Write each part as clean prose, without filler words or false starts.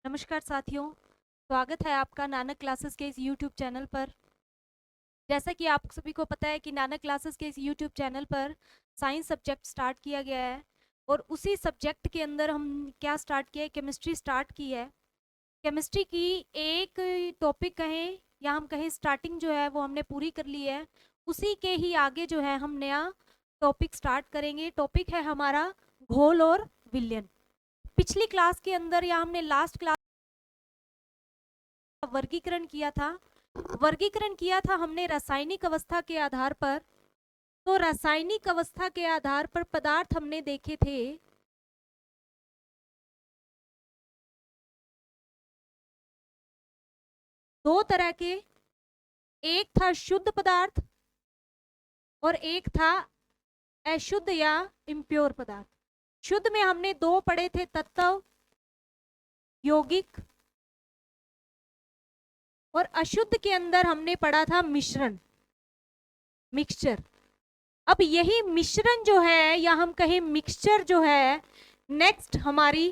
नमस्कार साथियों, स्वागत है आपका नानक क्लासेस के इस यूट्यूब चैनल पर। जैसा कि आप सभी को पता है कि नानक क्लासेस के इस यूट्यूब चैनल पर साइंस सब्जेक्ट स्टार्ट किया गया है और उसी सब्जेक्ट के अंदर हम क्या स्टार्ट किया है, केमिस्ट्री स्टार्ट की है। केमिस्ट्री की एक टॉपिक कहें या हम कहें स्टार्टिंग जो है वो हमने पूरी कर ली है। उसी के ही आगे जो है हम नया टॉपिक स्टार्ट करेंगे। टॉपिक है हमारा घोल और विलयन। पिछली क्लास के अंदर या हमने लास्ट क्लास वर्गीकरण किया था। वर्गीकरण किया था हमने रासायनिक अवस्था के आधार पर। तो रासायनिक अवस्था के आधार पर पदार्थ हमने देखे थे दो तरह के। एक था शुद्ध पदार्थ और एक था अशुद्ध या इम्प्योर पदार्थ। शुद्ध में हमने दो पढ़े थे, तत्व, यौगिक, और अशुद्ध के अंदर हमने पढ़ा था मिश्रण, मिक्सचर। अब यही मिश्रण जो है या हम कहें मिक्सचर जो है नेक्स्ट हमारी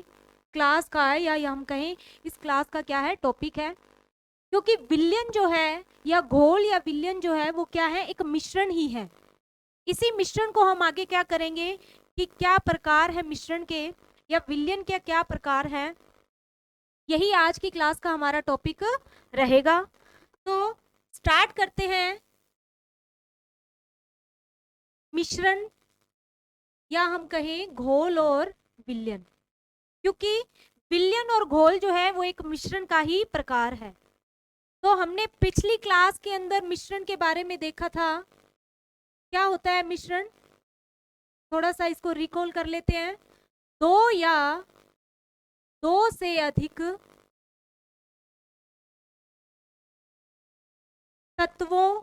क्लास का है, या हम कहें इस क्लास का क्या है, टॉपिक है। क्योंकि विलयन जो है या घोल या विलयन जो है वो क्या है, एक मिश्रण ही है। इसी मिश्रण को हम आगे क्या करेंगे कि क्या प्रकार है मिश्रण के या विलयन के क्या प्रकार है, यही आज की क्लास का हमारा टॉपिक रहेगा। तो स्टार्ट करते हैं मिश्रण या हम कहें घोल और विलयन। क्योंकि विलयन और घोल जो है वो एक मिश्रण का ही प्रकार है। तो हमने पिछली क्लास के अंदर मिश्रण के बारे में देखा था। क्या होता है मिश्रण, थोड़ा सा इसको रिकॉल कर लेते हैं। दो या दो से अधिक तत्वों,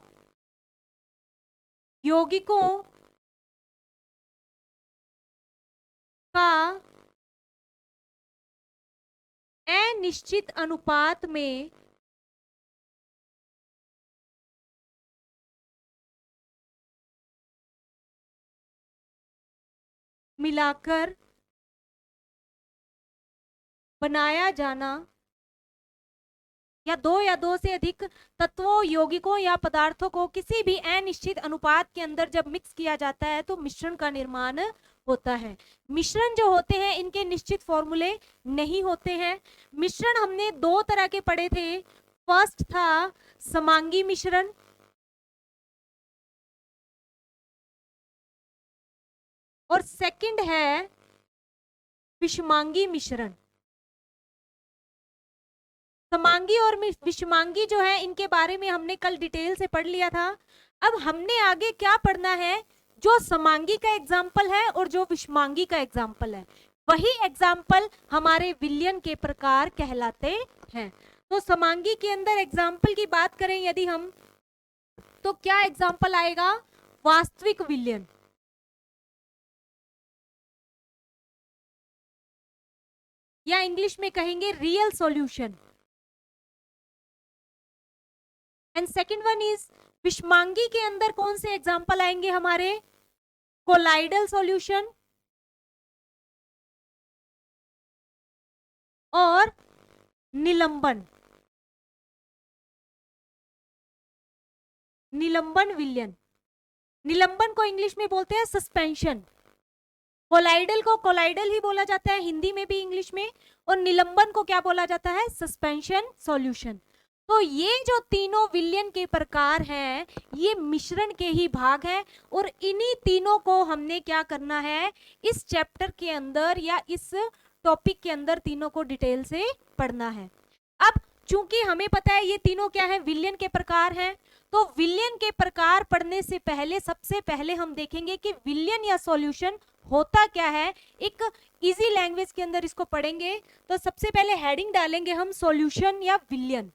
यौगिकों का अनिश्चित अनुपात में मिलाकर बनाया जाना, या दो से अधिक तत्वों, यौगिकों या पदार्थों को किसी भी अनिश्चित अनुपात के अंदर जब मिक्स किया जाता है तो मिश्रण का निर्माण होता है। मिश्रण जो होते हैं इनके निश्चित फॉर्मूले नहीं होते हैं। मिश्रण हमने दो तरह के पढ़े थे। फर्स्ट था समांगी मिश्रण और सेकंड है विषमांगी मिश्रण। समांगी और विषमांगी जो है इनके बारे में हमने कल डिटेल से पढ़ लिया था। अब हमने आगे क्या पढ़ना है, जो समांगी का एग्जाम्पल है और जो विषमांगी का एग्जाम्पल है, वही एग्जाम्पल हमारे विलयन के प्रकार कहलाते हैं। तो समांगी के अंदर एग्जाम्पल की बात करें यदि हम, तो क्या एग्जाम्पल आएगा, वास्तविक विलयन, या इंग्लिश में कहेंगे real solution. And second one is विषमांगी के अंदर कौन से एग्जाम्पल आएंगे हमारे, कोलाइडल सॉल्यूशन और निलंबन, निलंबन विलयन। निलंबन को इंग्लिश में बोलते हैं सस्पेंशन, कोलाइडल को कोलाइडल ही बोला जाता है हिंदी में भी, इंग्लिश में, और निलंबन को क्या बोला जाता है, सस्पेंशन सॉल्यूशन। तो ये जो तीनों विलयन के प्रकार हैं ये मिश्रण के ही भाग हैं और इन्हीं तीनों को हमने क्या करना है, इस चैप्टर के अंदर या इस टॉपिक के अंदर तीनों को डिटेल से पढ़ना है। अब चूंकि हमें पता है ये तीनों क्या है, विलयन के प्रकार हैं, तो विलयन के प्रकार पढ़ने से पहले सबसे पहले हम देखेंगे कि विलयन या सॉल्यूशन होता क्या है। एक इजी लैंग्वेज के अंदर इसको पढ़ेंगे। तो सबसे पहले हेडिंग डालेंगे हम सॉल्यूशन या विलयन।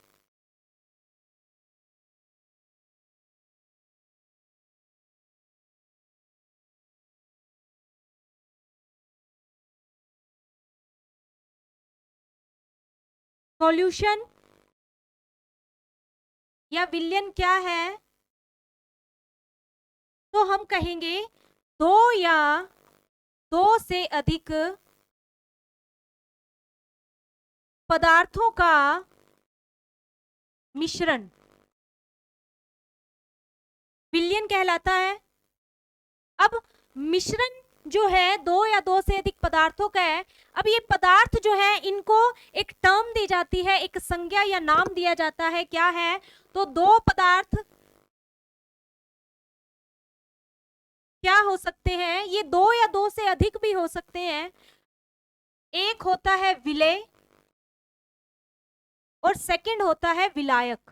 सॉल्यूशन या विलयन क्या है, तो हम कहेंगे दो या दो से अधिक पदार्थों का मिश्रण विलयन कहलाता है। अब मिश्रण जो है दो या दो से अधिक पदार्थों का है। अब ये पदार्थ जो है इनको एक टर्म दी जाती है, एक संज्ञा या नाम दिया जाता है, क्या है? तो दो पदार्थ क्या हो सकते हैं? ये दो या दो से अधिक भी हो सकते हैं। एक होता है विलेय और सेकंड होता है विलायक।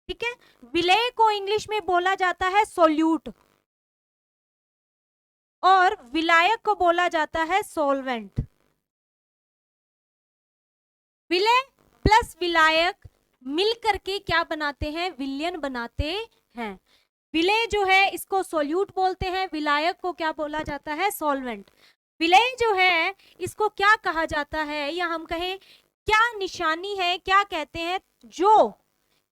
ठीक है, विलेय को इंग्लिश में बोला जाता है सोल्यूट और विलायक को बोला जाता है सॉल्वेंट। विलेय प्लस विलायक मिलकर के क्या बनाते हैं? विलयन बनाते हैं। विलेय जो है इसको सोल्यूट बोलते हैं, विलायक को क्या बोला जाता है? सॉल्वेंट। विलेय जो है इसको क्या कहा जाता है, या हम कहें क्या निशानी है, क्या कहते हैं? जो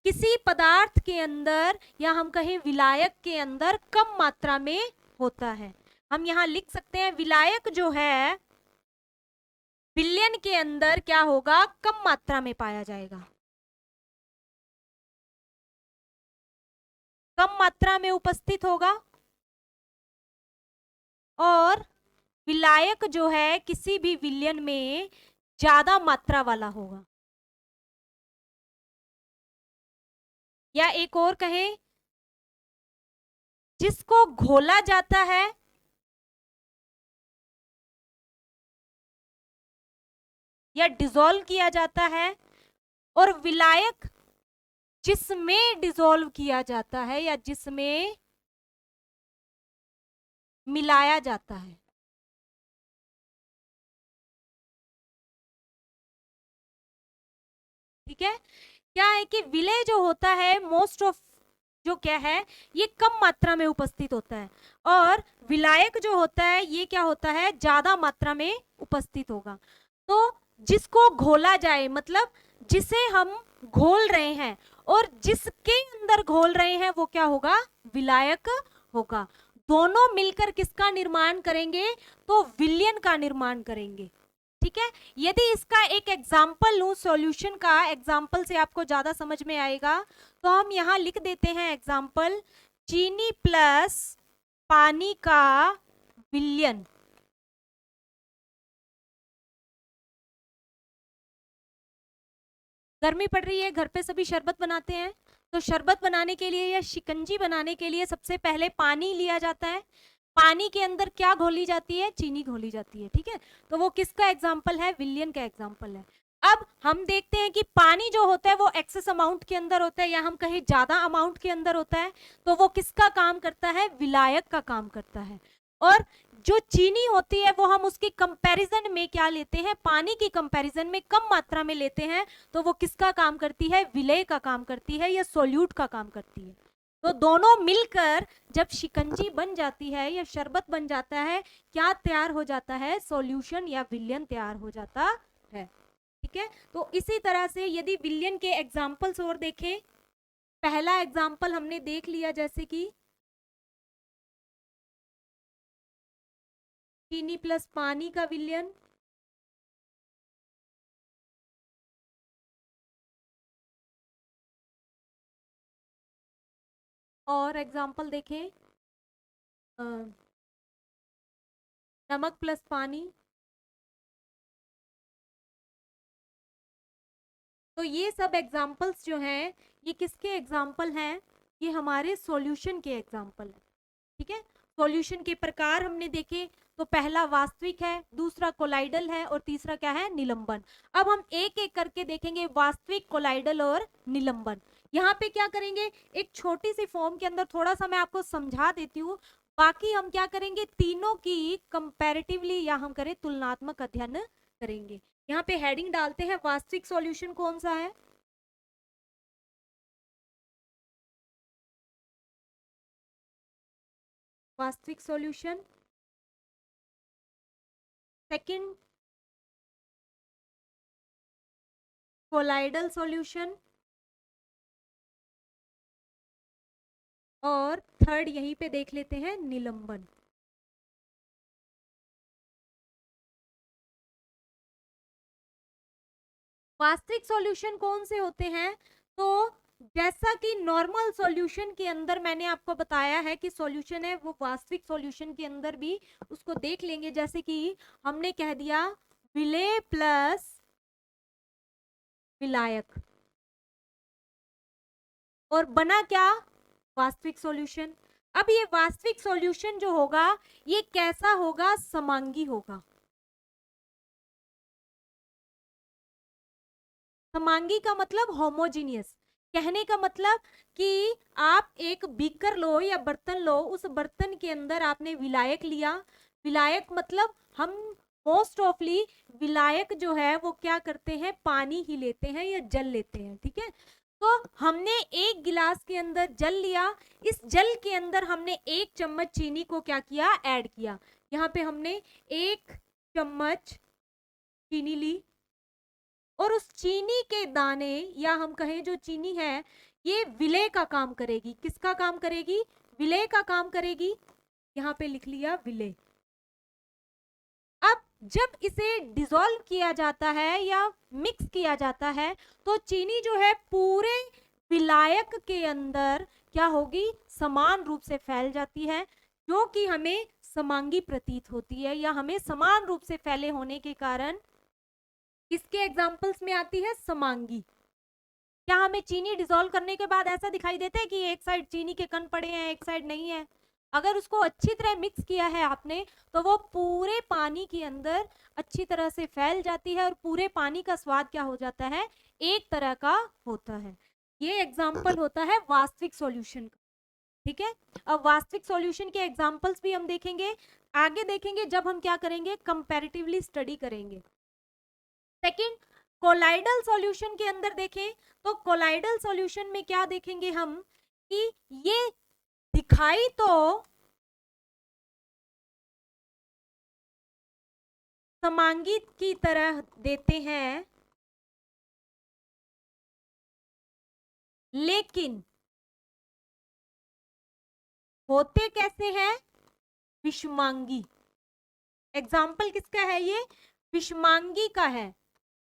किसी पदार्थ के अंदर या हम कहें विलायक के अंदर कम मात्रा में होता है। हम यहां लिख सकते हैं विलायक जो है विलयन के अंदर क्या होगा? कम मात्रा में पाया जाएगा, कम मात्रा में उपस्थित होगा। और विलायक जो है किसी भी विलयन में ज्यादा मात्रा वाला होगा। या एक और कहें, जिसको घोला जाता है या डिसॉल्व किया जाता है, और विलायक जिसमें डिसॉल्व किया जाता है या जिसमें मिलाया जाता है। ठीक है, क्या है कि विलेय जो होता है मोस्ट ऑफ जो क्या है ये कम मात्रा में उपस्थित होता है, और विलायक जो होता है ये क्या होता है? ज्यादा मात्रा में उपस्थित होगा। तो जिसको घोला जाए मतलब जिसे हम घोल रहे हैं और जिसके अंदर घोल रहे हैं वो क्या होगा? विलायक होगा। दोनों मिलकर किसका निर्माण करेंगे? तो विलयन का निर्माण करेंगे। ठीक है, यदि इसका एक एग्जाम्पल लूं, सॉल्यूशन का एग्जाम्पल से आपको ज्यादा समझ में आएगा, तो हम यहां लिख देते हैं एग्जाम्पल, चीनी प्लस पानी का विलयन। गर्मी पड़ रही है, घर पे सभी शरबत बनाते हैं, तो शरबत बनाने के लिए या शिकंजी बनाने के लिए सबसे पहले पानी लिया जाता है। पानी के अंदर क्या घोली जाती है? चीनी घोली जाती है। ठीक है, तो वो किसका एग्जाम्पल है? विलयन का एग्जाम्पल है। अब हम देखते हैं कि पानी जो होता है वो एक्सेस अमाउंट के अंदर होता है या हम कहें ज्यादा अमाउंट के अंदर होता है, तो वो किसका काम करता है? विलायक का काम करता है। और जो चीनी होती है वो हम उसकी कंपैरिजन में क्या लेते हैं? पानी की कंपैरिजन में कम मात्रा में लेते हैं, तो वो किसका काम करती है? विलेय का काम करती है या सोल्यूट का काम करती है। तो दोनों मिलकर जब शिकंजी बन जाती है या शरबत बन जाता है, क्या तैयार हो जाता है? सॉल्यूशन या विलयन तैयार हो जाता है। ठीक है, तो इसी तरह से यदि विलयन के एग्जाम्पल्स और देखें, पहला एग्जाम्पल हमने देख लिया जैसे कि चीनी प्लस पानी का विलयन, और एग्जाम्पल देखें नमक प्लस पानी। तो ये सब एग्जाम्पल्स जो हैं ये किसके एग्जाम्पल हैं? ये हमारे सॉल्यूशन के एग्जाम्पल है। ठीक है, सॉल्यूशन के प्रकार हमने देखे, तो पहला वास्तविक है, दूसरा कोलाइडल है और तीसरा क्या है? निलंबन। अब हम एक एक करके देखेंगे वास्तविक, कोलाइडल और निलंबन। यहाँ पे क्या करेंगे, एक छोटी सी फॉर्म के अंदर थोड़ा सा मैं आपको समझा देती हूँ, बाकी हम क्या करेंगे? तीनों की कंपैरेटिवली या हम करें तुलनात्मक अध्ययन करेंगे। यहाँ पे हेडिंग डालते हैं वास्तविक सॉल्यूशन कौन सा है? वास्तविक सॉल्यूशन। सेकंड कोलाइडल सॉल्यूशन, और थर्ड यहीं पे देख लेते हैं निलंबन। वास्तविक सॉल्यूशन कौन से होते हैं? तो जैसा कि नॉर्मल सॉल्यूशन के अंदर मैंने आपको बताया है कि सॉल्यूशन है वो वास्तविक सॉल्यूशन के अंदर भी उसको देख लेंगे। जैसे कि हमने कह दिया विलेय प्लस विलायक, और बना क्या? वास्तविक सॉल्यूशन। अब ये वास्तविक सॉल्यूशन जो होगा ये कैसा होगा? समांगी होगा। समांगी का मतलब होमोजीनियस। कहने का मतलब कि आप एक बीकर लो या बर्तन लो, उस बर्तन के अंदर आपने विलायक लिया। विलायक मतलब हम मोस्ट ऑफली विलायक जो है वो क्या करते हैं? पानी ही लेते हैं या जल लेते हैं, ठीक है। तो हमने एक गिलास के अंदर जल लिया, इस जल के अंदर हमने 1 चम्मच चीनी को क्या किया? ऐड किया। यहाँ पे हमने 1 चम्मच चीनी ली, और उस चीनी के दाने या हम कहें जो चीनी है ये विलेय का काम करेगी। किसका काम करेगी? विलेय का काम करेगी। यहाँ पे लिख लिया विलेय। अब जब इसे डिसॉल्व किया जाता है या मिक्स किया जाता है तो चीनी जो है पूरे विलायक के अंदर क्या होगी? समान रूप से फैल जाती है, जो कि हमें समांगी प्रतीत होती है, या हमें समान रूप से फैले होने के कारण इसके एग्जाम्पल्स में आती है समांगी। क्या हमें चीनी डिसॉल्व करने के बाद ऐसा दिखाई देता है कि एक साइड चीनी के कण पड़े हैं एक साइड नहीं है? अगर उसको अच्छी तरह मिक्स किया है आपने तो वो पूरे पानी के अंदर अच्छी तरह से फैल जाती है और पूरे पानी का स्वाद क्या हो जाता है? एक तरह का होता है। ये एग्जाम्पल होता है वास्तविक सॉल्यूशन का, ठीक है। अब वास्तविक सॉल्यूशन के एग्जाम्पल्स भी हम देखेंगे, आगे देखेंगे जब हम क्या करेंगे? कंपैरेटिवली स्टडी करेंगे। सेकंड, कोलाइडल सॉल्यूशन के अंदर देखें तो कोलाइडल सॉल्यूशन में क्या देखेंगे हम कि ये दिखाई तो समांगी की तरह देते हैं, लेकिन होते कैसे हैं? विषमांगी। एग्जाम्पल किसका है? ये विषमांगी का है,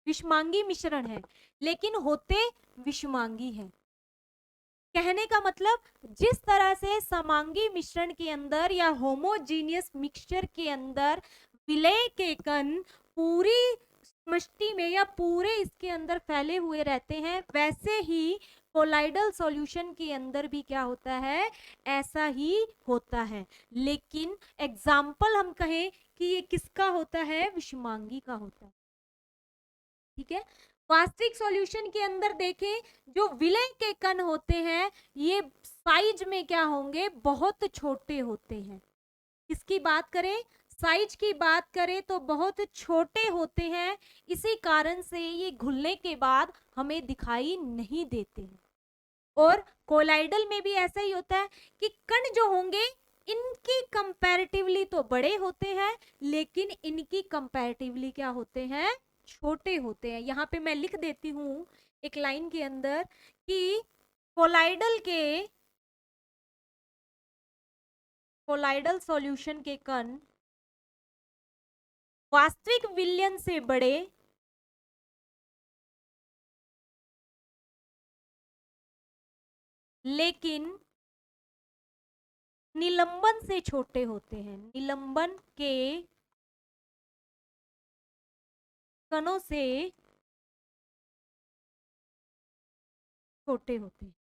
विषमांगी मिश्रण है, लेकिन होते विषमांगी है। कहने का मतलब जिस तरह से समांगी मिश्रण के अंदर या होमोजीनियस मिक्सचर के अंदर विलेय के कण पूरी समष्टि में या पूरे इसके अंदर फैले हुए रहते हैं, वैसे ही कोलाइडल सॉल्यूशन के अंदर भी क्या होता है? ऐसा ही होता है। लेकिन एग्जाम्पल हम कहें कि ये किसका होता है? विषमांगी का होता है, ठीक है। वास्तविक सॉल्यूशन के अंदर देखें जो विलेय के कण होते हैं ये साइज में क्या होंगे? बहुत छोटे होते हैं। किसकी बात करें? साइज की बात करें तो बहुत छोटे होते हैं, इसी कारण से ये घुलने के बाद हमें दिखाई नहीं देते हैं। और कोलाइडल में भी ऐसा ही होता है कि कण जो होंगे इनकी कंपैरेटिवली तो बड़े होते हैं, लेकिन इनकी कंपैरेटिवली क्या होते हैं? छोटे होते हैं। यहाँ पे मैं लिख देती हूँ एक लाइन के अंदर कि कोलाइडल सॉल्यूशन के कण वास्तविक विलयन से बड़े, लेकिन निलंबन से छोटे होते हैं। निलंबन के कणों से छोटे होते हैं।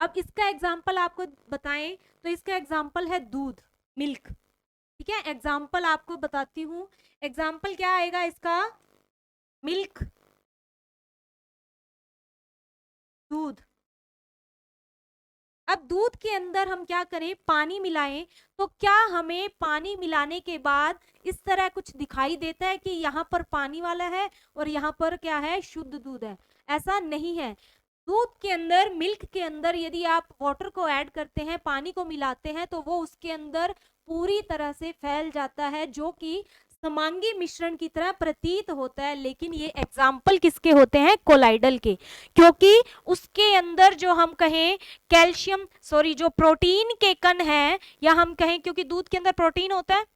अब इसका एग्जाम्पल आपको बताएं तो इसका एग्जाम्पल है दूध, मिल्क, ठीक है। एग्जाम्पल आपको बताती हूँ, एग्जाम्पल क्या आएगा इसका? मिल्क, दूध। अब दूध के अंदर हम क्या करें? पानी मिलाएं, तो क्या हमें पानी मिलाने के बाद इस तरह कुछ दिखाई देता है कि यहाँ पर पानी वाला है और यहाँ पर क्या है? शुद्ध दूध है? ऐसा नहीं है। दूध के अंदर, मिल्क के अंदर यदि आप वाटर को ऐड करते हैं, पानी को मिलाते हैं, तो वो उसके अंदर पूरी तरह से फैल जाता है, जो कि समांगी मिश्रण की तरह प्रतीत होता है। लेकिन ये एग्जाम्पल किसके होते हैं? कोलाइडल के, क्योंकि उसके अंदर जो हम कहें कैल्शियम, सॉरी, जो प्रोटीन के कण हैं, या हम कहें क्योंकि दूध के अंदर प्रोटीन होता है,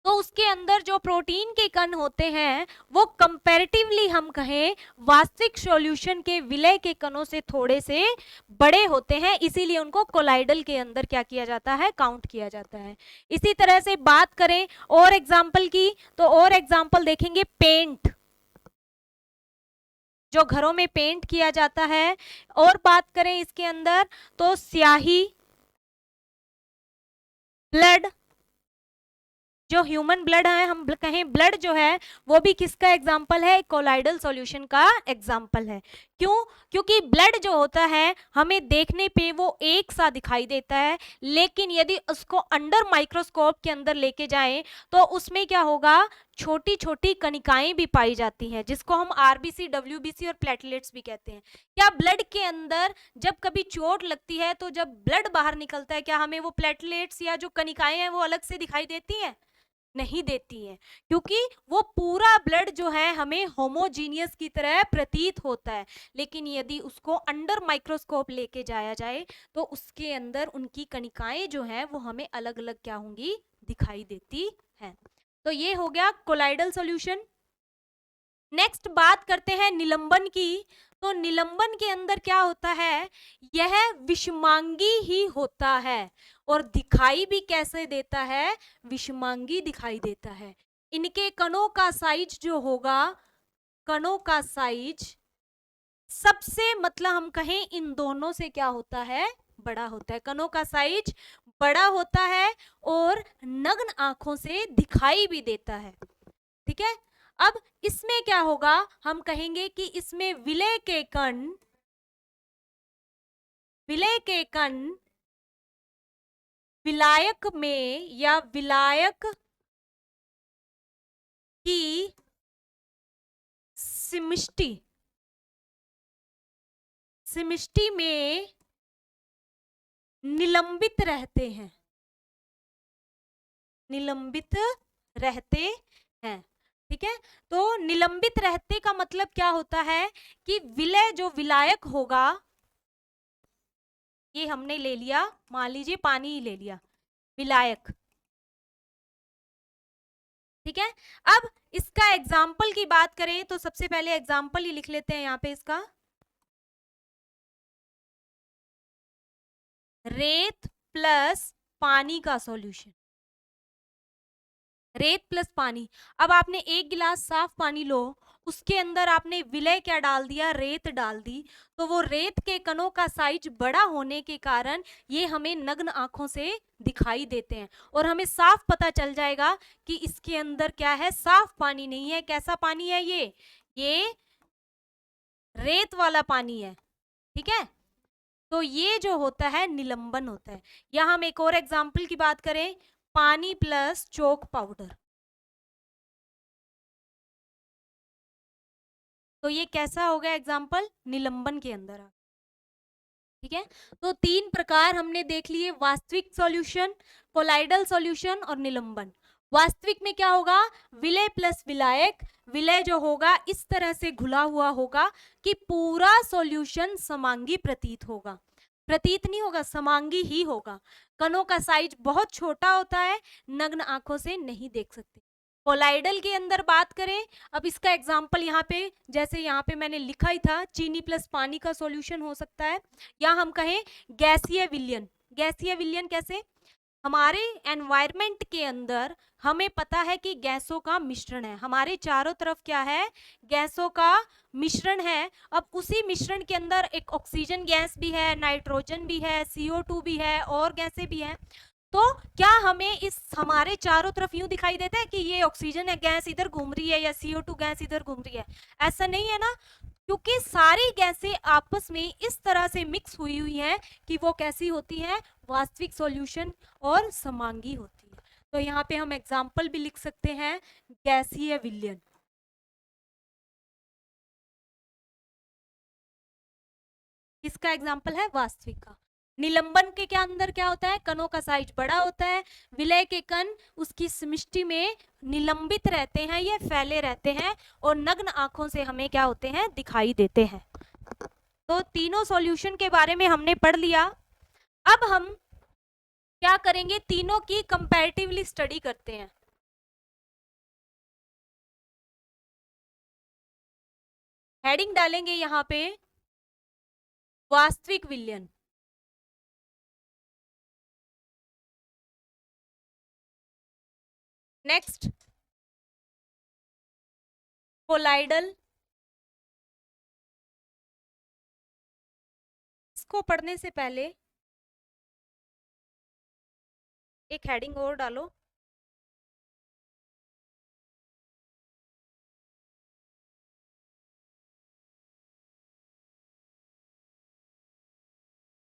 तो उसके अंदर जो प्रोटीन के कण होते हैं वो कंपैरेटिवली हम कहें वास्तविक सॉल्यूशन के विलय के कणों से थोड़े से बड़े होते हैं, इसीलिए उनको कोलाइडल के अंदर क्या किया जाता है, काउंट किया जाता है। इसी तरह से बात करें और एग्जाम्पल की, तो और एग्जाम्पल देखेंगे पेंट, जो घरों में पेंट किया जाता है। और बात करें इसके अंदर तो स्याही, ब्लड, जो ह्यूमन ब्लड है, हम कहें ब्लड जो है वो भी किसका एग्जाम्पल है, कोलाइडल सॉल्यूशन का एग्जाम्पल है। क्यों? क्योंकि ब्लड जो होता है हमें देखने पे वो एक सा दिखाई देता है, लेकिन यदि उसको अंडर माइक्रोस्कोप के अंदर लेके जाएं तो उसमें क्या होगा, छोटी छोटी कणिकाएं भी पाई जाती हैं, जिसको हम आरबीसी, डब्ल्यूबीसी और प्लेटलेट्स भी कहते हैं। क्या ब्लड के अंदर जब कभी चोट लगती है तो जब ब्लड बाहर निकलता है, क्या हमें वो प्लेटलेट्स या जो कणिकाएं हैं वो अलग से दिखाई देती हैं? नहीं देती है, क्योंकि वो पूरा ब्लड जो है हमें होमोजीनियस की तरह प्रतीत होता है। लेकिन यदि उसको अंडर माइक्रोस्कोप लेके जाया जाए तो उसके अंदर उनकी कणिकाएं जो हैं वो हमें अलग अलग क्या होंगी, दिखाई देती हैं। तो ये हो गया कोलाइडल सॉल्यूशन। नेक्स्ट बात करते हैं निलंबन की। तो निलंबन के अंदर क्या होता है, यह विषमांगी ही होता है और दिखाई भी कैसे देता है, विषमांगी दिखाई देता है। इनके कणों का साइज जो होगा, कणों का साइज सबसे, मतलब हम कहें इन दोनों से क्या होता है, बड़ा होता है। कणों का साइज बड़ा होता है और नग्न आंखों से दिखाई भी देता है। ठीक है, अब इसमें क्या होगा, हम कहेंगे कि इसमें विलय के कण, विलय के कण विलायक में या विलायक की सिमिष्टि, सिमिष्टि में निलंबित रहते हैं, निलंबित रहते हैं। ठीक है, तो निलंबित रहते का मतलब क्या होता है कि विलय जो विलायक होगा, ये हमने ले लिया, मान लीजिए पानी ही ले लिया, विलायक। ठीक है, अब इसका एग्जाम्पल की बात करें तो सबसे पहले एग्जाम्पल ही लिख लेते हैं यहाँ पे इसका, रेत प्लस पानी का सॉल्यूशन, रेत प्लस पानी। अब आपने एक गिलास साफ पानी लो, उसके अंदर आपने विलय क्या डाल दिया, रेत डाल दी, तो वो रेत के कणों का साइज बड़ा होने के कारण ये हमें नग्न आंखों से दिखाई देते हैं और हमें साफ पता चल जाएगा कि इसके अंदर क्या है, साफ पानी नहीं है। कैसा पानी है ये रेत वाला पानी है। ठीक है, तो ये जो होता है निलंबन होता है। या हम एक और एग्जाम्पल की बात करें, पानी प्लस चोक पाउडर, तो ये कैसा हो गया एग्जाम्पल, निलंबन के अंदर आ। ठीक है, तो तीन प्रकार हमने देख लिए, वास्तविक सॉल्यूशन, कोलाइडल सॉल्यूशन और निलंबन। वास्तविक में क्या होगा, विलय प्लस विलायक, विलय जो होगा इस तरह से घुला हुआ होगा कि पूरा सॉल्यूशन समांगी प्रतीत होगा, प्रतीत नहीं होगा, समांगी ही होगा। कणों का साइज बहुत छोटा होता है, नग्न आंखों से नहीं देख सकते। कोलाइडल के अंदर बात करें, अब इसका एग्जाम्पल यहाँ पे, जैसे यहाँ पे मैंने लिखा ही था, चीनी प्लस पानी का सॉल्यूशन हो सकता है, या हम कहें गैसीय विलयन। गैसीय विलयन कैसे, हमारे एनवायरमेंट के अंदर हमें पता है कि गैसों का मिश्रण है, हमारे चारों तरफ क्या है, गैसों का मिश्रण है। अब उसी मिश्रण के अंदर एक ऑक्सीजन गैस भी है, नाइट्रोजन भी है, CO2 भी है और गैसें भी हैं। तो क्या हमें इस हमारे चारों तरफ यूं दिखाई देता है कि ये ऑक्सीजन है गैस इधर घूम रही है या CO2 गैस इधर घूम रही है? ऐसा नहीं है ना, क्योंकि सारी गैसें आपस में इस तरह से मिक्स हुई हुई हैं कि वो कैसी होती हैं, वास्तविक सॉल्यूशन और समांगी होती है। तो यहाँ पे हम एग्जाम्पल भी लिख सकते हैं, गैसीय विलयन। इसका एग्जाम्पल है वास्तविक का। निलंबन के क्या अंदर क्या होता है, कणों का साइज बड़ा होता है, विलय के कण उसकी समिष्टि में निलंबित रहते हैं, ये फैले रहते हैं और नग्न आंखों से हमें क्या होते हैं, दिखाई देते हैं। तो तीनों सॉल्यूशन के बारे में हमने पढ़ लिया। अब हम क्या करेंगे, तीनों की कंपैरेटिवली स्टडी करते हैं। हेडिंग डालेंगे यहाँ पे वास्तविक विलयन। Next colloidal. इसको पढ़ने से पहले एक हेडिंग और डालो,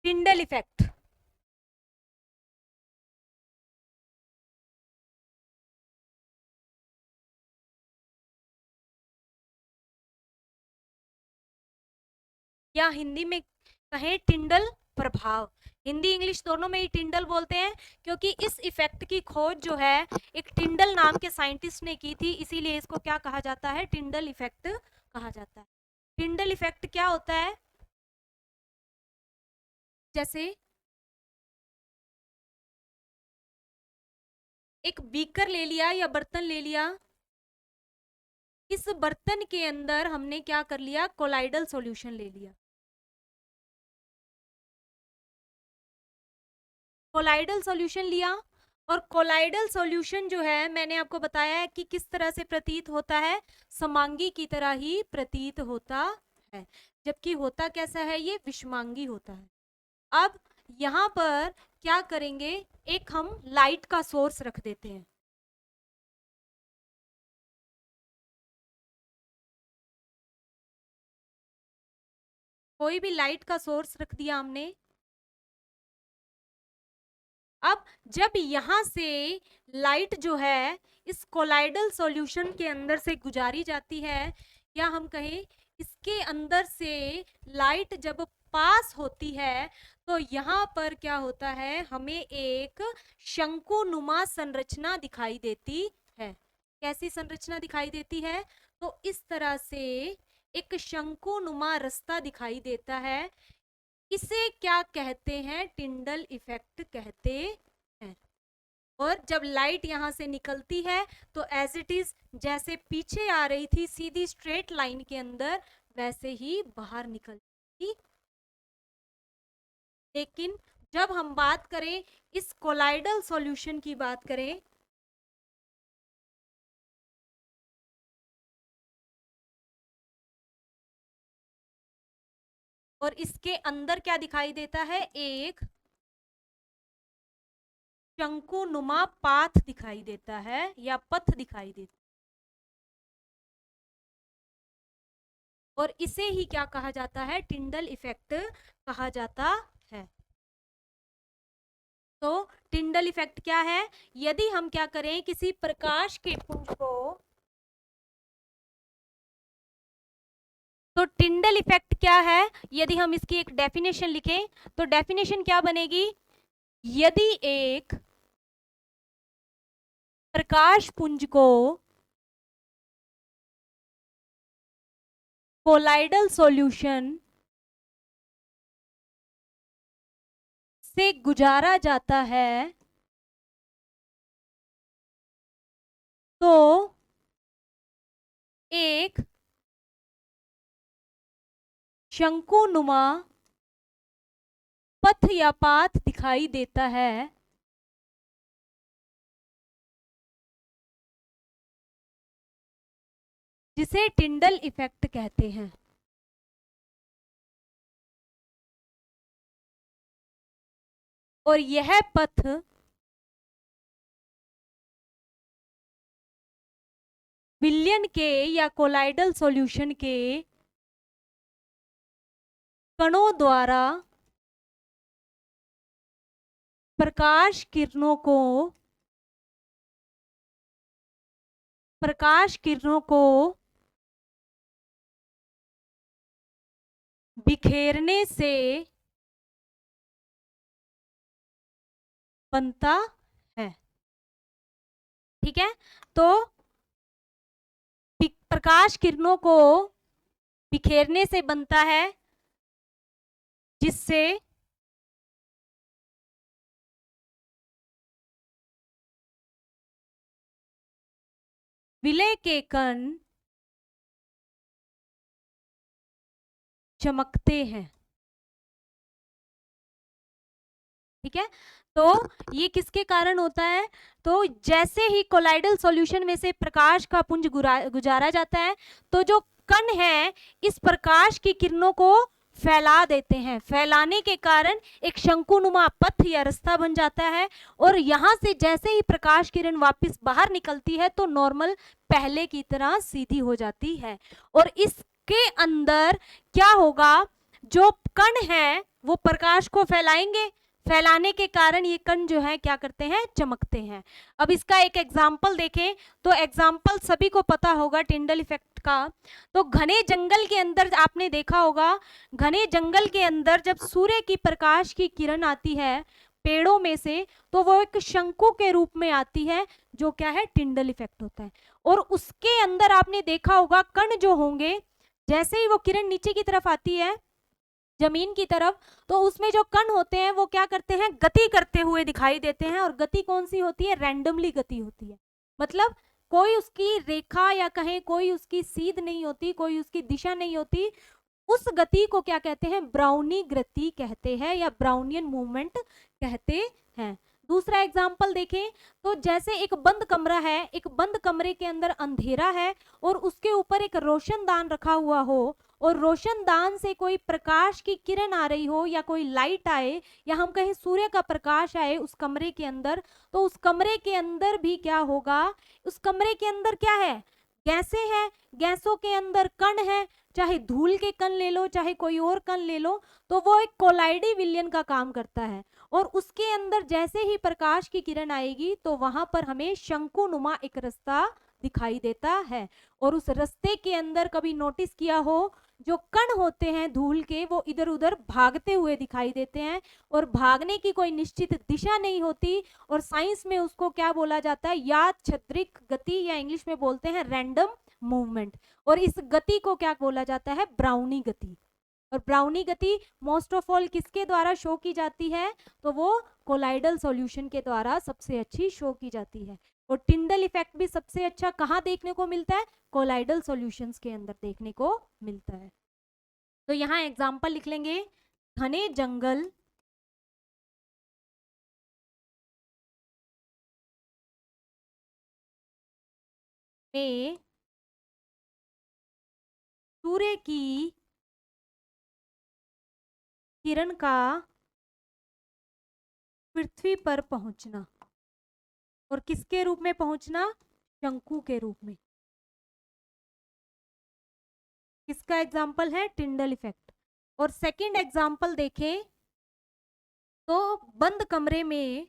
टिंडल इफेक्ट। या हिंदी में कहें टिंडल प्रभाव। हिंदी इंग्लिश दोनों में ही टिंडल बोलते हैं, क्योंकि इस इफेक्ट की खोज जो है एक टिंडल नाम के साइंटिस्ट ने की थी, इसीलिए इसको क्या कहा जाता है, टिंडल इफेक्ट कहा जाता है। टिंडल इफेक्ट क्या होता है, जैसे एक बीकर ले लिया या बर्तन ले लिया, इस बर्तन के अंदर हमने क्या कर लिया, कोलाइडल सॉल्यूशन ले लिया। कोलाइडल सॉल्यूशन लिया, और कोलाइडल सॉल्यूशन जो है मैंने आपको बताया है कि किस तरह से प्रतीत होता है, समांगी की तरह ही प्रतीत होता है, जबकि होता कैसा है, ये विषमांगी होता है। अब यहाँ पर क्या करेंगे, एक हम लाइट का सोर्स रख देते हैं। कोई भी लाइट का सोर्स रख दिया हमने। अब जब यहां से लाइट जो है इस कोलाइडल सॉल्यूशन के अंदर से गुजारी जाती है, या हम कहें इसके अंदर से लाइट जब पास होती है, तो यहाँ पर क्या होता है, हमें एक शंकुनुमा संरचना दिखाई देती है। कैसी संरचना दिखाई देती है, तो इस तरह से एक शंकुनुमा रास्ता दिखाई देता है। इसे क्या कहते हैं, टिंडल इफेक्ट कहते हैं। और जब लाइट यहां से निकलती है तो एज इट इज जैसे पीछे आ रही थी सीधी स्ट्रेट लाइन के अंदर, वैसे ही बाहर निकलती। लेकिन जब हम बात करें इस कोलाइडल सॉल्यूशन की बात करें, और इसके अंदर क्या दिखाई देता है, एक शंकुनुमा पाथ दिखाई देता है या पथ दिखाई देता है, और इसे ही क्या कहा जाता है, टिंडल इफेक्ट कहा जाता है। तो टिंडल इफेक्ट क्या है, यदि हम क्या करें, किसी प्रकाश के पुंज को, तो टिंडल इफेक्ट क्या है, यदि हम इसकी एक डेफिनेशन लिखें तो डेफिनेशन क्या बनेगी, यदि एक प्रकाश पुंज को कोलाइडल सॉल्यूशन से गुजारा जाता है, तो एक शंकुनुमा पथ या पाथ दिखाई देता है, जिसे टिंडल इफेक्ट कहते हैं। और यह पथ विलयन के या कोलाइडल सॉल्यूशन के कणों द्वारा प्रकाश किरणों को बिखेरने से बनता है। ठीक है, तो प्रकाश किरणों को बिखेरने से बनता है, जिससे विलय के कण चमकते हैं। ठीक है, तो ये किसके कारण होता है? तो जैसे ही कोलाइडल सॉल्यूशन में से प्रकाश का पुंज गुजारा जाता है तो जो कण है इस प्रकाश की किरणों को फैला देते हैं। फैलाने के कारण एक शंकुनुमा पथ या रास्ता बन जाता है और यहाँ से जैसे ही प्रकाश किरण वापस बाहर निकलती है तो नॉर्मल पहले की तरह सीधी हो जाती है। और इसके अंदर क्या होगा, जो कण है वो प्रकाश को फैलाएंगे, फैलाने के कारण ये कण जो है क्या करते हैं, चमकते हैं। अब इसका एक एग्जाम्पल देखें तो एग्जाम्पल सभी को पता होगा टिंडल इफेक्ट का। तो घने जंगल के अंदर आपने देखा होगा, घने जंगल के अंदर जब सूर्य की प्रकाश की किरण आती है पेड़ों में से तो वो एक शंकु के रूप में आती है, जो क्या है, टिंडल इफेक्ट होता है। और उसके अंदर आपने देखा होगा कण जो होंगे, जैसे ही वो किरण नीचे की तरफ आती है जमीन की तरफ, तो उसमें जो कण होते हैं वो क्या करते हैं, गति करते हुए दिखाई देते हैं। और गति कौन सी होती है, रैंडमली गति होती है। मतलब कोई उसकी रेखा या कहें कोई उसकी सीध नहीं होती, कोई उसकी दिशा नहीं होती। उस गति को क्या कहते हैं, ब्राउनी गति कहते हैं या ब्राउनियन मूवमेंट कहते हैं। दूसरा एग्जाम्पल देखें तो जैसे एक बंद कमरा है, एक बंद कमरे के अंदर अंधेरा है और उसके ऊपर एक रोशनदान रखा हुआ हो और रोशनदान से कोई प्रकाश की किरण आ रही हो या कोई लाइट आए या हम कहें सूर्य का प्रकाश आए उस कमरे के अंदर, तो उस कमरे के अंदर भी क्या होगा, उस कमरे के अंदर क्या है, गैसें हैं, गैसों के अंदर कण है, चाहे धूल के कण ले लो चाहे कोई और कण ले लो, तो वो एक कोलाइडी विलयन का काम करता है। और उसके अंदर जैसे ही प्रकाश की किरण आएगी तो वहां पर हमें शंकुनुमा एक रास्ता दिखाई देता है। और उस रास्ते के अंदर कभी नोटिस किया हो, जो कण होते हैं धूल के वो इधर उधर भागते हुए दिखाई देते हैं और भागने की कोई निश्चित दिशा नहीं होती। और साइंस में उसको क्या बोला जाता है, यादृच्छिक गति या इंग्लिश में बोलते हैं रैंडम मूवमेंट। और इस गति को क्या बोला जाता है, ब्राउनी गति। और ब्राउनी गति मोस्ट ऑफ ऑल किसके द्वारा शो की जाती है, तो वो कोलाइडल सॉल्यूशन के द्वारा सबसे अच्छी शो की जाती है। और टिंडल इफेक्ट भी सबसे अच्छा कहाँ देखने को मिलता है, कोलाइडल सॉल्यूशंस के अंदर देखने को मिलता है। तो यहाँ एग्जांपल लिख लेंगे, घने जंगल में सूर्य की किरण का पृथ्वी पर पहुंचना। और किसके रूप में पहुंचना, शंकु के रूप में। किसका एग्जाम्पल है, टिंडल इफेक्ट। और सेकंड एग्जाम्पल देखें तो बंद कमरे में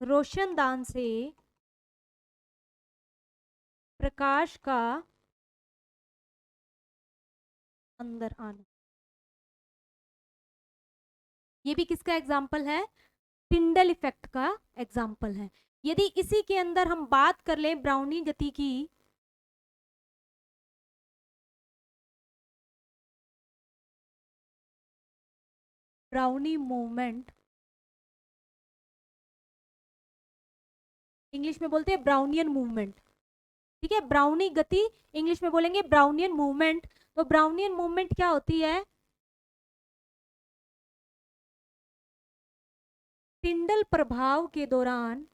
रोशनदान से प्रकाश का अंदर आना। ये भी किसका एग्जाम्पल है, टिंडल इफेक्ट का एग्जाम्पल है। यदि इसी के अंदर हम बात कर लें ब्राउनी गति की, ब्राउनी मूवमेंट, इंग्लिश में बोलते हैं ब्राउनियन मूवमेंट। ठीक है, ब्राउनी गति इंग्लिश में बोलेंगे ब्राउनियन मूवमेंट। तो ब्राउनियन मूवमेंट क्या होती है, टिंडल प्रभाव के दौरान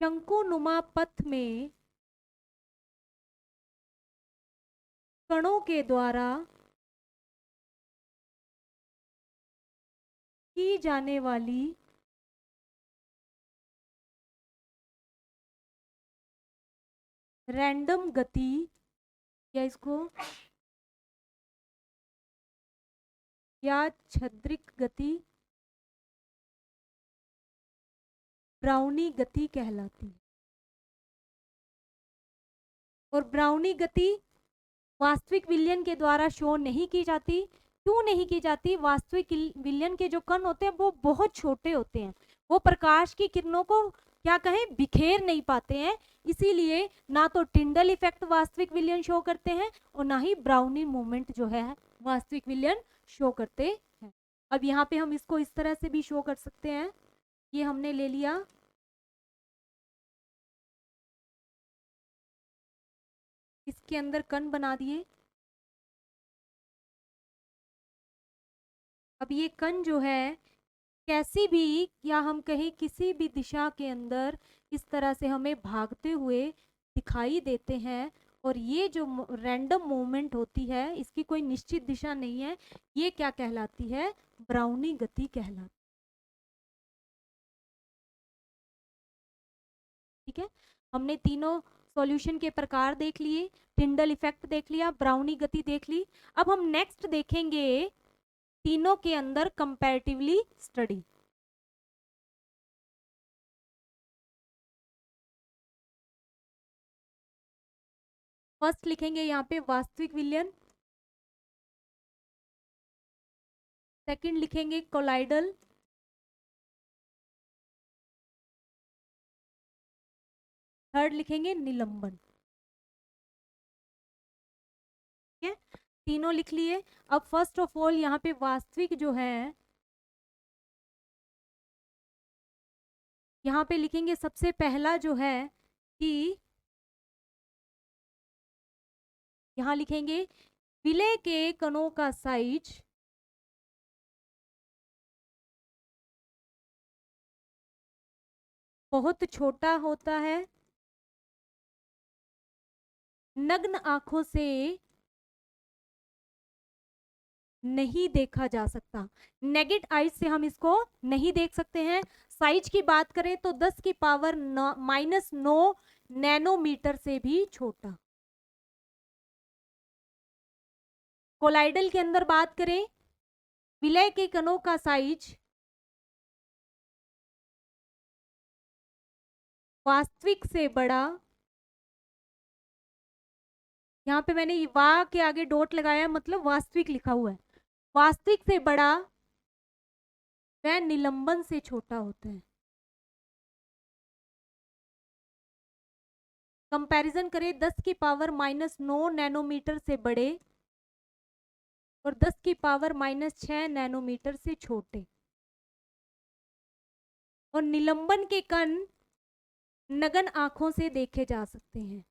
शंकुनुमा पथ में कणों के द्वारा की जाने वाली रैंडम गति या इसको यादृच्छिक गति ब्राउनी गति कहलाती है। और ब्राउनी गति वास्तविक विलयन के द्वारा शो नहीं की जाती। क्यों नहीं की जाती, वास्तविक विलयन के जो कण होते हैं वो बहुत छोटे होते हैं, वो प्रकाश की किरणों को क्या कहें, बिखेर नहीं पाते हैं, इसीलिए ना तो टिंडल इफेक्ट वास्तविक विलयन शो करते हैं और ना ही ब्राउनी मूवमेंट जो है वास्तविक विलयन शो करते हैं। अब यहाँ पे हम इसको इस तरह से भी शो कर सकते हैं, ये हमने ले लिया, इसके अंदर कण बना दिए। अब ये कण जो है कैसी भी या हम कहें किसी भी दिशा के अंदर इस तरह से हमें भागते हुए दिखाई देते हैं, और ये जो रैंडम मूवमेंट होती है इसकी कोई निश्चित दिशा नहीं है, ये क्या कहलाती है, ब्राउनी गति कहलाती। ठीक है, हमने तीनों सॉल्यूशन के प्रकार देख लिए, टिंडल इफेक्ट देख लिया, ब्राउनी गति देख ली। अब हम नेक्स्ट देखेंगे तीनों के अंदर कंपैरेटिवली स्टडी। फर्स्ट लिखेंगे यहाँ पे वास्तविक विलयन, सेकंड लिखेंगे कोलाइडल, थर्ड लिखेंगे निलंबन। ठीक है, तीनों लिख लिए। अब फर्स्ट ऑफ ऑल यहाँ पे वास्तविक जो है, यहाँ पे लिखेंगे सबसे पहला जो है कि यहाँ लिखेंगे विलय के कणों का साइज बहुत छोटा होता है, नग्न आंखों से नहीं देखा जा सकता, नेगेट आइज से हम इसको नहीं देख सकते हैं। साइज की बात करें तो 10 की पावर -9 नैनोमीटर से भी छोटा। कोलाइडल के अंदर बात करें, विलय के कणों का साइज वास्तविक से बड़ा, यहाँ पे मैंने वा के आगे डॉट लगाया मतलब वास्तविक लिखा हुआ है, वास्तविक से बड़ा वह निलंबन से छोटा होता है। कंपैरिजन करें 10 की पावर -9 नैनोमीटर से बड़े और 10 की पावर -6 नैनोमीटर से छोटे। और निलंबन के कण नग्न आंखों से देखे जा सकते हैं।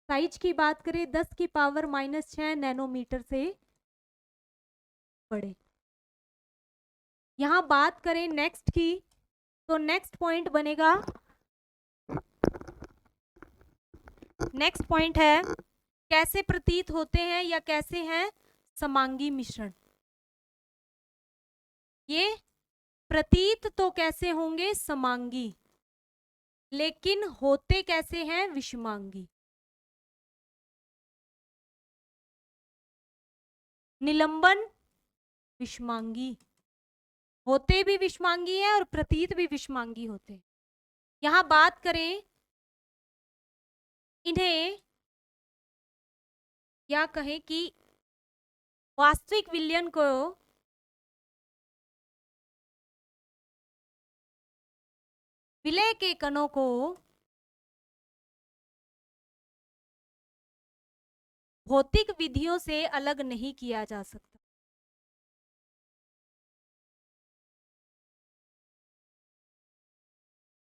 साइज की बात करें 10 की पावर -6 नैनोमीटर से बड़े। यहां बात करें नेक्स्ट की, तो नेक्स्ट पॉइंट बनेगा, नेक्स्ट पॉइंट है कैसे प्रतीत होते हैं या कैसे हैं समांगी मिश्रण। ये प्रतीत तो कैसे होंगे समांगी, लेकिन होते कैसे हैं विषमांगी। निलंबन विषमांगी, होते भी विषमांगी है और प्रतीत भी विषमांगी होते हैं। यहां बात करें इन्हें या कहें कि वास्तविक विलयन को विलय के कणों को भौतिक विधियों से अलग नहीं किया जा सकता।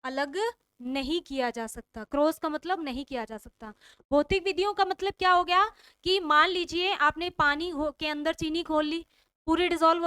अलग नहीं किया जा सकता, क्रॉस का मतलब नहीं किया जा सकता। भौतिक विधियों का मतलब क्या हो गया कि मान लीजिए आपने पानी के अंदर चीनी खोल ली, पूरी डिजोल्व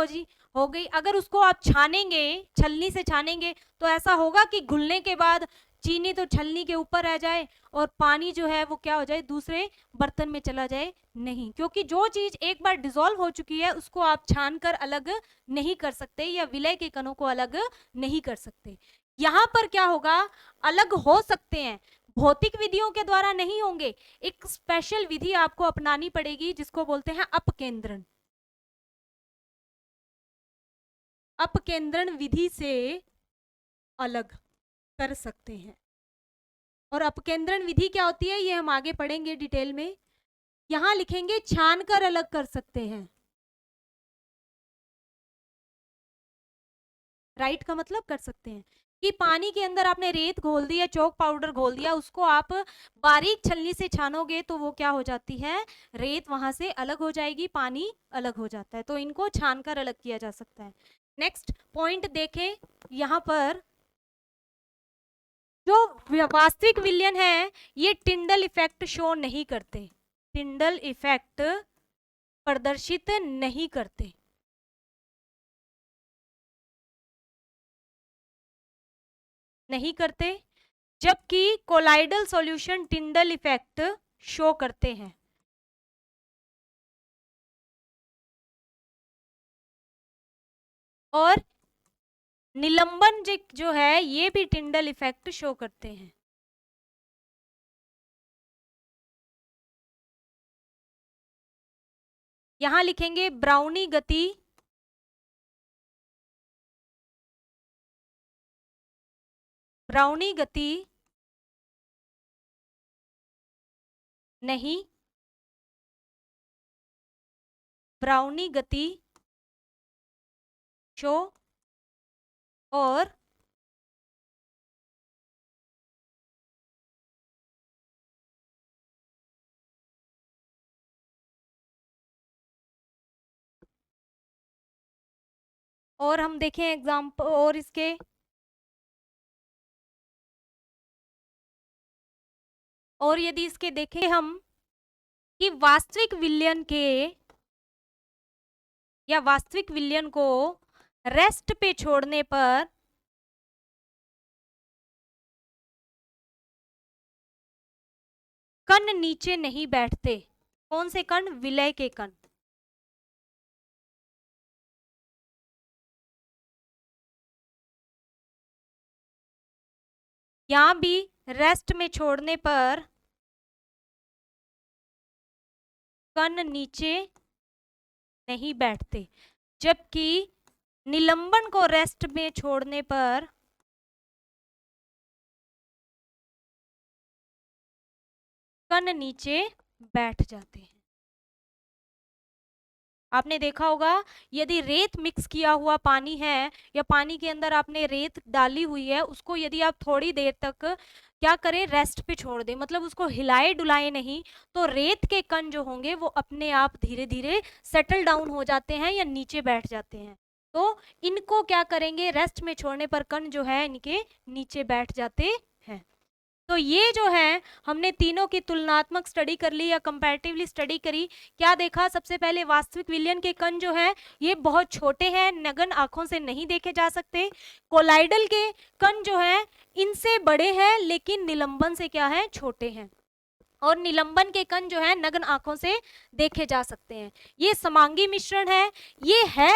हो गई, अगर उसको आप छानेंगे, छलनी से छानेंगे, तो ऐसा होगा कि घुलने के बाद चीनी तो छलनी के ऊपर रह जाए और पानी जो है वो क्या हो जाए, दूसरे बर्तन में चला जाए। नहीं, क्योंकि जो चीज एक बार डिजोल्व हो चुकी है उसको आप छान कर अलग नहीं कर सकते या विलय के कणों को अलग नहीं कर सकते। यहां पर क्या होगा, अलग हो सकते हैं, भौतिक विधियों के द्वारा नहीं होंगे, एक स्पेशल विधि आपको अपनानी पड़ेगी जिसको बोलते हैं अपकेंद्रण। अपकेंद्रण विधि से अलग कर सकते हैं। और अपकेंद्रण विधि क्या होती है ये हम आगे पढ़ेंगे डिटेल में। यहां लिखेंगे छान कर अलग कर सकते हैं। राइट का मतलब कर सकते हैं कि पानी के अंदर आपने रेत घोल दिया, चौक पाउडर घोल दिया, उसको आप बारीक छलनी से छानोगे तो वो क्या हो जाती है, रेत वहां से अलग हो जाएगी, पानी अलग हो जाता है, तो इनको छानकर अलग किया जा सकता है। नेक्स्ट पॉइंट देखें, यहाँ पर जो वास्तविक विलयन है ये टिंडल इफेक्ट शो नहीं करते, टिंडल इफेक्ट प्रदर्शित नहीं करते। नहीं करते, जबकि colloidal solution Tyndall effect show करते हैं। और निलंबन जो है ये भी टिंडल इफेक्ट शो करते हैं। यहां लिखेंगे ब्राउनी गति, ब्राउनी गति नहीं, ब्राउनी गति शो और हम देखें एग्जाम्पल और इसके, और यदि इसके देखें हम कि वास्तविक विलयन के या वास्तविक विलयन को रेस्ट पे छोड़ने पर कण नीचे नहीं बैठते। कौन से कण, विलय के कण। यहां भी रेस्ट में छोड़ने पर कण नीचे नहीं बैठते, जबकि निलंबन को रेस्ट में छोड़ने पर कण नीचे बैठ जाते हैं। आपने देखा होगा यदि रेत मिक्स किया हुआ पानी है या पानी के अंदर आपने रेत डाली हुई है, उसको यदि आप थोड़ी देर तक क्या करें, रेस्ट पे छोड़ दें, मतलब उसको हिलाए डुलाए नहीं, तो रेत के कण जो होंगे वो अपने आप धीरे धीरे सेटल डाउन हो जाते हैं या नीचे बैठ जाते हैं। तो इनको क्या करेंगे, रेस्ट में छोड़ने पर कण जो है इनके नीचे बैठ जाते हैं। तो ये जो है हमने तीनों की तुलनात्मक स्टडी कर ली या कंपैरेटिवली स्टडी करी। क्या देखा, सबसे पहले वास्तविक विलयन के कण जो है ये बहुत छोटे हैं, नग्न आंखों से नहीं देखे जा सकते। कोलाइडल के कण जो है इनसे बड़े हैं लेकिन निलंबन से क्या है, छोटे हैं। और निलंबन के कण जो है नग्न आंखों से देखे जा सकते हैं। ये समांगी मिश्रण है, ये है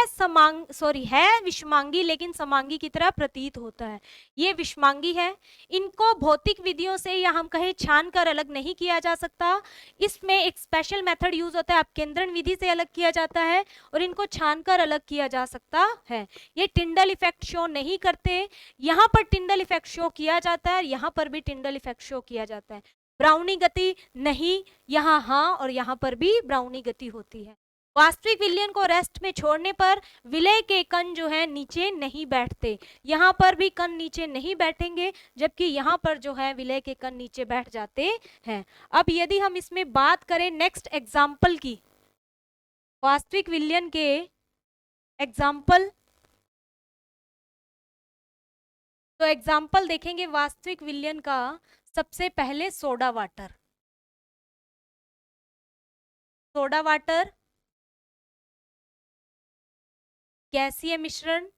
है विषमांगी लेकिन समांगी की तरह प्रतीत होता है। ये विषमांगी है, इनको भौतिक विधियों से या हम कहें छान कर अलग नहीं किया जा सकता। इसमें एक स्पेशल मेथड यूज होता है, अपकेंद्रण विधि से अलग किया जाता है और इनको छान कर अलग किया जा सकता है। ये टिंडल इफेक्ट शो नहीं करते, यहाँ पर टिंडल इफेक्ट शो किया जाता है, यहाँ पर भी टिंडल इफेक्ट शो किया जाता है। ब्राउनी गति नहीं, यहाँ हाँ और यहाँ पर भी ब्राउनी गति होती है। वास्तविक विलयन को रेस्ट में छोड़ने पर विलय के कण जो है नीचे नहीं बैठते, यहाँ पर भी कण नीचे नहीं बैठेंगे, जबकि यहाँ पर जो है विलय के कण नीचे बैठ जाते हैं। अब यदि हम इसमें बात करें नेक्स्ट एग्जाम्पल की, वास्तविक विलयन के एग्जाम्पल, तो एग्जाम्पल देखेंगे वास्तविक विलयन का। सबसे पहले सोडा वाटर, सोडा वाटर गैसीय मिश्रण,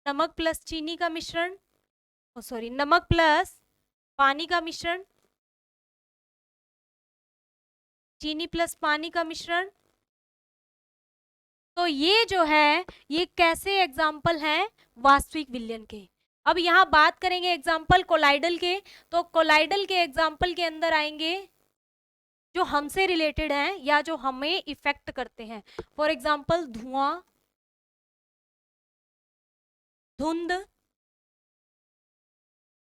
नमक प्लस चीनी का मिश्रण, नमक प्लस पानी का मिश्रण, चीनी प्लस पानी का मिश्रण। तो ये जो है ये कैसे एग्जाम्पल हैं, वास्तविक विलयन के। अब यहाँ बात करेंगे एग्जाम्पल कोलाइडल के, तो कोलाइडल के एग्जाम्पल के अंदर आएंगे जो हमसे रिलेटेड हैं या जो हमें इफेक्ट करते हैं। फॉर एग्जाम्पल धुआं, धुंध,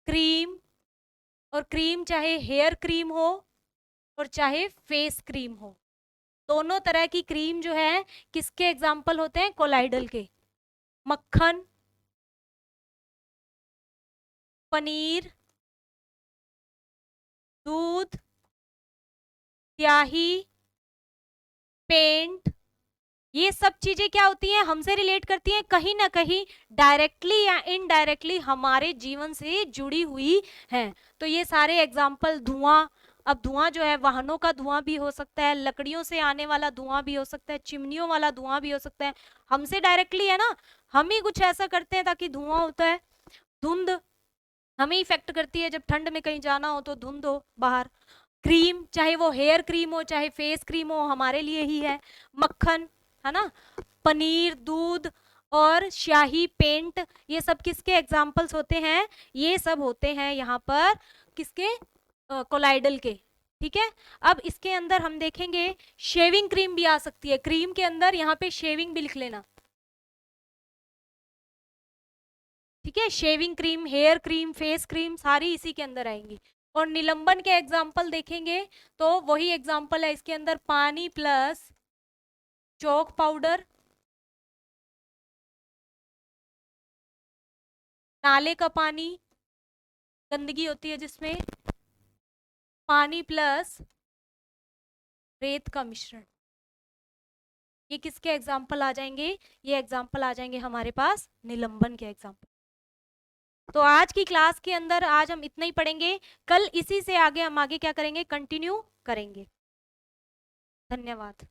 क्रीम, और क्रीम चाहे हेयर क्रीम हो और चाहे फेस क्रीम हो, दोनों तरह की क्रीम जो है किसके एग्जाम्पल होते हैं? कोलाइडल के। मक्खन, पनीर, दूध, स्याही, पेंट, ये सब चीजें क्या होती हैं? हमसे रिलेट करती हैं, कहीं ना कहीं डायरेक्टली या इनडायरेक्टली हमारे जीवन से जुड़ी हुई हैं। तो ये सारे एग्जाम्पल, धुआं, अब धुआं जो है वाहनों का धुआं भी हो सकता है, लकड़ियों से आने वाला धुआं भी हो सकता है, चिमनियों वाला धुआं भी हो सकता है, हमसे डायरेक्टली है ना, हम ही कुछ ऐसा करते हैं ताकि धुआं होता है। धुंध हमें इफेक्ट करती है, जब ठंड में कहीं जाना हो तो धुंध हो बाहर। क्रीम, चाहे वो हेयर क्रीम हो चाहे फेस क्रीम हो, हमारे लिए ही है। मक्खन, है ना, पनीर, दूध और स्याही, पेंट, ये सब किसके एग्जाम्पल्स होते हैं? ये सब होते हैं यहाँ पर किसके? कोलाइडल के। ठीक है, अब इसके अंदर हम देखेंगे शेविंग क्रीम भी आ सकती है। क्रीम के अंदर यहाँ पे शेविंग भी लिख लेना। ठीक है, shaving cream, hair cream, face cream सारी इसी के अंदर आएंगी। और निलंबन के एग्जाम्पल देखेंगे तो वही एग्जाम्पल है इसके अंदर, पानी प्लस चौक पाउडर, नाले का पानी, गंदगी होती है जिसमें, पानी प्लस रेत का मिश्रण। ये किसके एग्जाम्पल आ जाएंगे? ये एग्जाम्पल आ जाएंगे हमारे पास निलंबन के एग्जाम्पल। तो आज की क्लास के अंदर आज हम इतना ही पढ़ेंगे, कल इसी से आगे हम आगे क्या करेंगे? कंटिन्यू करेंगे। धन्यवाद।